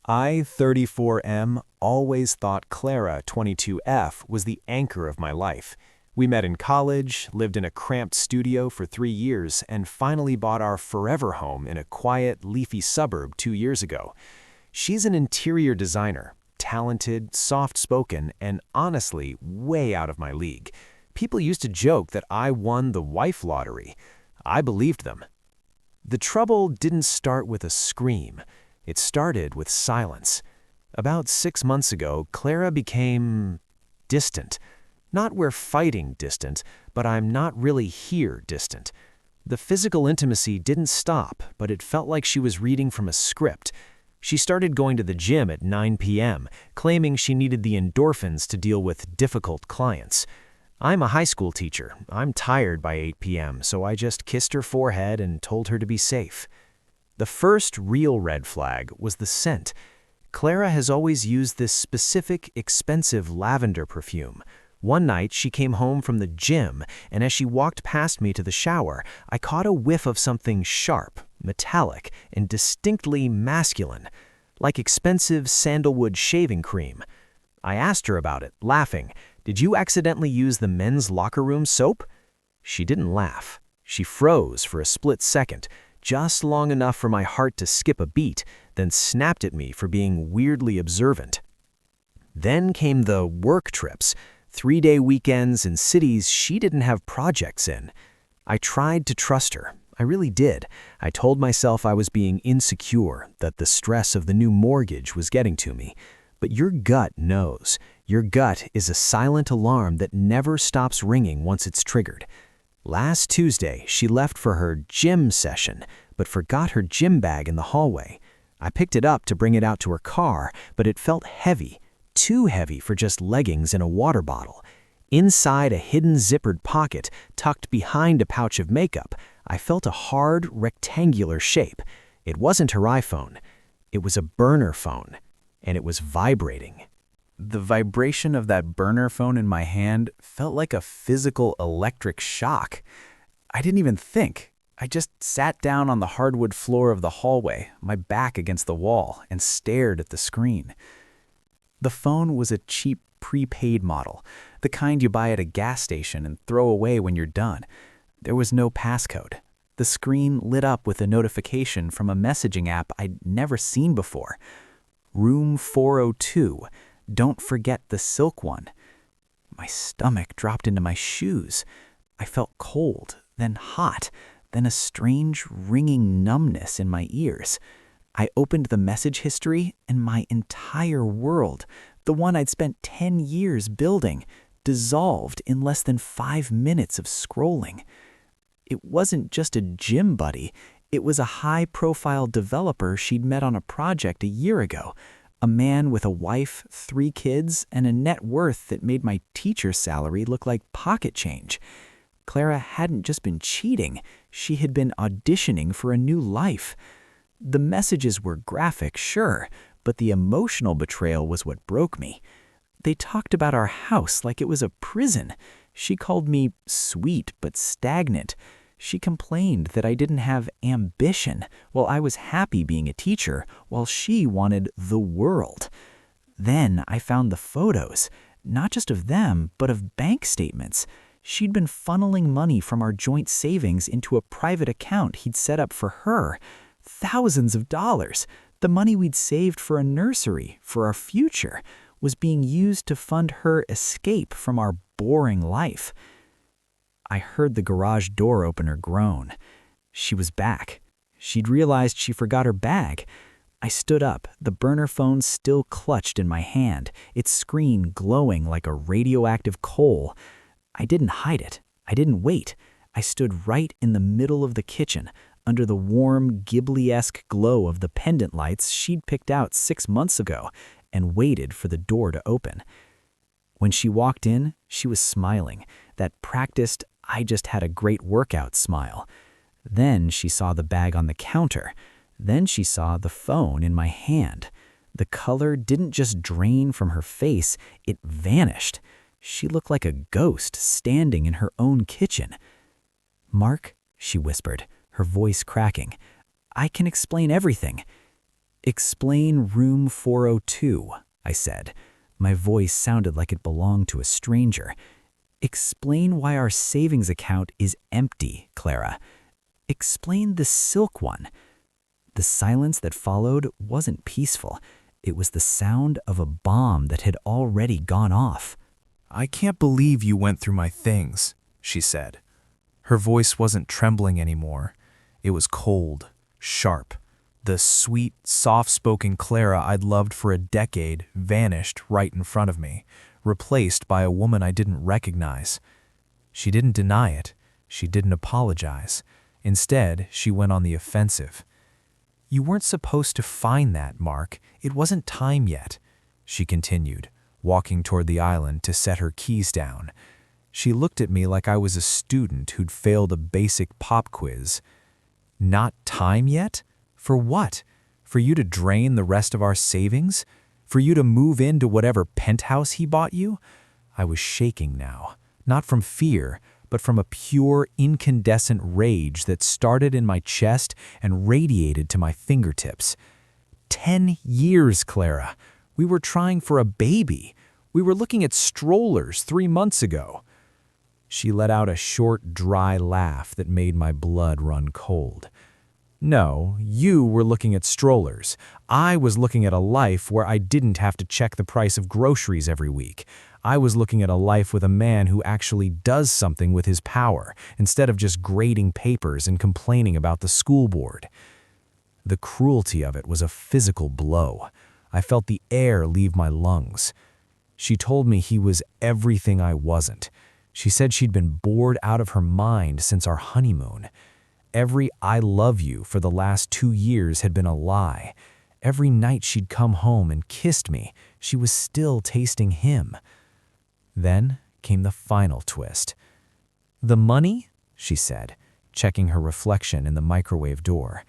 I, 34M, always thought Clara, 22F, was the anchor of my life. We met in college, lived in a cramped studio for 3 years, and finally bought our forever home in a quiet, leafy suburb 2 years ago. She's an interior designer, talented, soft-spoken, and honestly, way out of my league. People used to joke that I won the wife lottery. I believed them. The trouble didn't start with a scream. It started with silence. About 6 months ago, Clara became distant. Not we're fighting distant, but I'm not really here distant. The physical intimacy didn't stop, but it felt like she was reading from a script. She started going to the gym at 9 p.m., claiming she needed the endorphins to deal with difficult clients. I'm a high school teacher. I'm tired by 8 p.m., so I just kissed her forehead and told her to be safe. The first real red flag was the scent. Clara has always used this specific, expensive lavender perfume. One night, she came home from the gym, and as she walked past me to the shower, I caught a whiff of something sharp, metallic, and distinctly masculine, like expensive sandalwood shaving cream. I asked her about it, laughing. "Did you accidentally use the men's locker room soap?" She didn't laugh. She froze for a split second, just long enough for my heart to skip a beat, then snapped at me for being weirdly observant. Then came the work trips, 3-day weekends in cities she didn't have projects in. I tried to trust her. I really did. I told myself I was being insecure, that the stress of the new mortgage was getting to me. But your gut knows. Your gut is a silent alarm that never stops ringing once it's triggered. Last Tuesday, she left for her gym session, but forgot her gym bag in the hallway. I picked it up to bring it out to her car, but it felt heavy, too heavy for just leggings and a water bottle. Inside a hidden zippered pocket, tucked behind a pouch of makeup, I felt a hard, rectangular shape. It wasn't her iPhone. It was a burner phone, and it was vibrating. The vibration of that burner phone in my hand felt like a physical electric shock. I didn't even think. I just sat down on the hardwood floor of the hallway, my back against the wall, and stared at the screen. The phone was a cheap prepaid model, the kind you buy at a gas station and throw away when you're done. There was no passcode. The screen lit up with a notification from a messaging app I'd never seen before. Room 402. Don't forget the silk one. My stomach dropped into my shoes. I felt cold, then hot, then a strange ringing numbness in my ears. I opened the message history, and my entire world, the one I'd spent 10 years building, dissolved in less than 5 minutes of scrolling. It wasn't just a gym buddy. It was a high-profile developer she'd met on a project a year ago. A man with a wife, 3 kids, and a net worth that made my teacher's salary look like pocket change. Clara hadn't just been cheating, she had been auditioning for a new life. The messages were graphic, sure, but the emotional betrayal was what broke me. They talked about our house like it was a prison. She called me sweet but stagnant. She complained that I didn't have ambition, while I was happy being a teacher, while she wanted the world. Then I found the photos, not just of them, but of bank statements. She'd been funneling money from our joint savings into a private account he'd set up for her. Thousands of dollars. The money we'd saved for a nursery, for our future, was being used to fund her escape from our boring life. I heard the garage door opener groan. She was back. She'd realized she forgot her bag. I stood up, the burner phone still clutched in my hand, its screen glowing like a radioactive coal. I didn't hide it. I didn't wait. I stood right in the middle of the kitchen, under the warm, Ghibli-esque glow of the pendant lights she'd picked out 6 months ago, and waited for the door to open. When she walked in, she was smiling, that practiced, I just had a great workout smile. Then she saw the bag on the counter. Then she saw the phone in my hand. The color didn't just drain from her face, it vanished. She looked like a ghost standing in her own kitchen. "Mark," she whispered, her voice cracking, "I can explain everything." "Explain room 402, I said. My voice sounded like it belonged to a stranger. "Explain why our savings account is empty, Clara. Explain the silk one." The silence that followed wasn't peaceful. It was the sound of a bomb that had already gone off. "I can't believe you went through my things," she said. Her voice wasn't trembling anymore. It was cold, sharp. The sweet, soft-spoken Clara I'd loved for a decade vanished right in front of me, replaced by a woman I didn't recognize. She didn't deny it. She didn't apologize. Instead, she went on the offensive. "You weren't supposed to find that, Mark. It wasn't time yet," she continued, walking toward the island to set her keys down. She looked at me like I was a student who'd failed a basic pop quiz. "Not time yet? For what? For you to drain the rest of our savings? For you to move into whatever penthouse he bought you?" I was shaking now, not from fear, but from a pure, incandescent rage that started in my chest and radiated to my fingertips. 10 years, Clara. We were trying for a baby. We were looking at strollers 3 months ago. She let out a short, dry laugh that made my blood run cold. "No, you were looking at strollers. I was looking at a life where I didn't have to check the price of groceries every week. I was looking at a life with a man who actually does something with his power, instead of just grading papers and complaining about the school board." The cruelty of it was a physical blow. I felt the air leave my lungs. She told me he was everything I wasn't. She said she'd been bored out of her mind since our honeymoon. Every "I love you" for the last 2 years had been a lie. Every night she'd come home and kissed me, she was still tasting him. Then came the final twist. "The money?" she said, checking her reflection in the microwave door.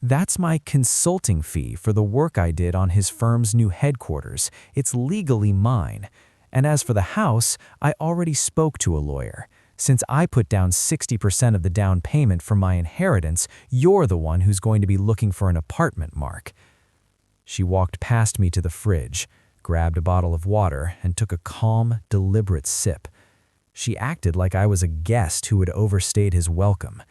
"That's my consulting fee for the work I did on his firm's new headquarters. It's legally mine. And as for the house, I already spoke to a lawyer. Since I put down 60% of the down payment for my inheritance, you're the one who's going to be looking for an apartment, Mark." She walked past me to the fridge, grabbed a bottle of water, and took a calm, deliberate sip. She acted like I was a guest who had overstayed his welcome.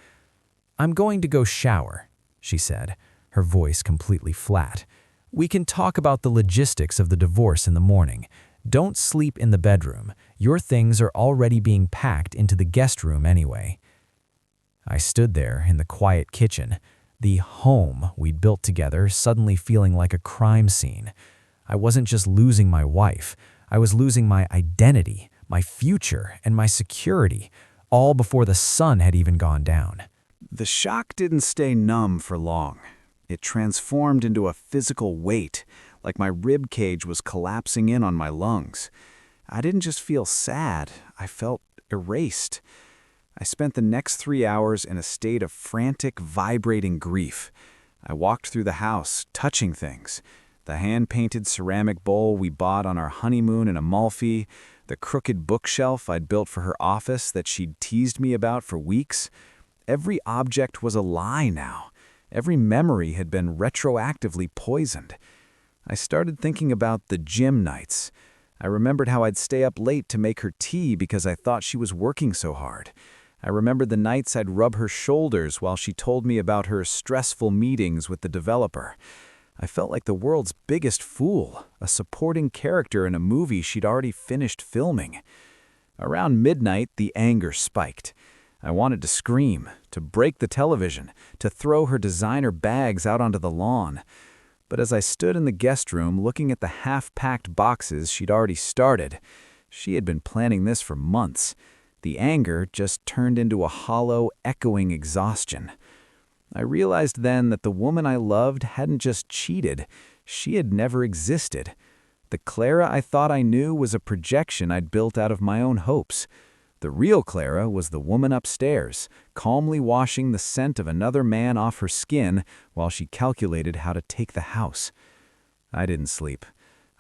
"I'm going to go shower," she said, her voice completely flat. "We can talk about the logistics of the divorce in the morning. Don't sleep in the bedroom. Your things are already being packed into the guest room anyway." I stood there in the quiet kitchen, the home we'd built together suddenly feeling like a crime scene. I wasn't just losing my wife. I was losing my identity, my future, and my security, all before the sun had even gone down. The shock didn't stay numb for long. It transformed into a physical weight, like my rib cage was collapsing in on my lungs. I didn't just feel sad, I felt erased. I spent the next 3 hours in a state of frantic, vibrating grief. I walked through the house, touching things. The hand-painted ceramic bowl we bought on our honeymoon in Amalfi, the crooked bookshelf I'd built for her office that she'd teased me about for weeks. Every object was a lie now. Every memory had been retroactively poisoned. I started thinking about the gym nights. I remembered how I'd stay up late to make her tea because I thought she was working so hard. I remembered the nights I'd rub her shoulders while she told me about her stressful meetings with the developer. I felt like the world's biggest fool, a supporting character in a movie she'd already finished filming. Around midnight, the anger spiked. I wanted to scream, to break the television, to throw her designer bags out onto the lawn. But as I stood in the guest room looking at the half-packed boxes she'd already started, she had been planning this for months. The anger just turned into a hollow, echoing exhaustion. I realized then that the woman I loved hadn't just cheated, she had never existed. The Clara I thought I knew was a projection I'd built out of my own hopes. The real Clara was the woman upstairs, calmly washing the scent of another man off her skin while she calculated how to take the house. I didn't sleep.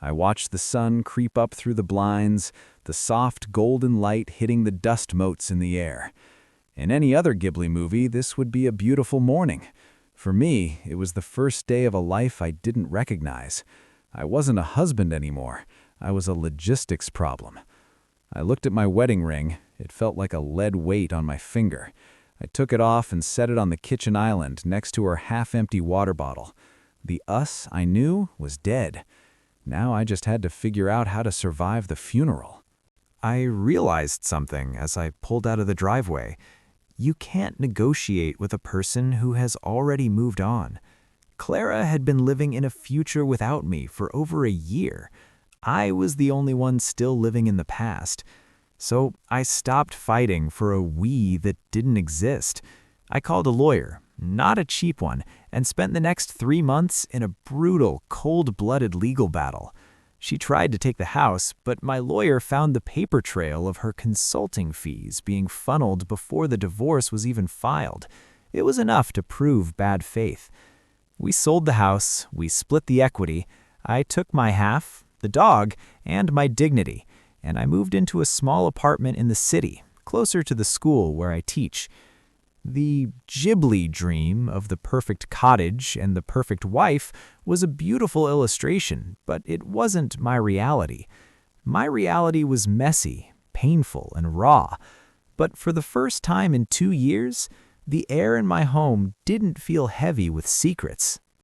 I watched the sun creep up through the blinds, the soft golden light hitting the dust motes in the air. In any other Ghibli movie, this would be a beautiful morning. For me, it was the first day of a life I didn't recognize. I wasn't a husband anymore. I was a logistics problem. I looked at my wedding ring. It felt like a lead weight on my finger. I took it off and set it on the kitchen island next to her half-empty water bottle. The us I knew was dead. Now I just had to figure out how to survive the funeral. I realized something as I pulled out of the driveway. You can't negotiate with a person who has already moved on. Clara had been living in a future without me for over a year. I was the only one still living in the past. So I stopped fighting for a we that didn't exist. I called a lawyer, not a cheap one, and spent the next 3 months in a brutal, cold-blooded legal battle. She tried to take the house, but my lawyer found the paper trail of her consulting fees being funneled before the divorce was even filed. It was enough to prove bad faith. We sold the house, we split the equity, I took my half, the dog, and my dignity, and I moved into a small apartment in the city, closer to the school where I teach. The Ghibli dream of the perfect cottage and the perfect wife was a beautiful illustration, but it wasn't my reality. My reality was messy, painful, and raw. But for the first time in 2 years, the air in my home didn't feel heavy with secrets.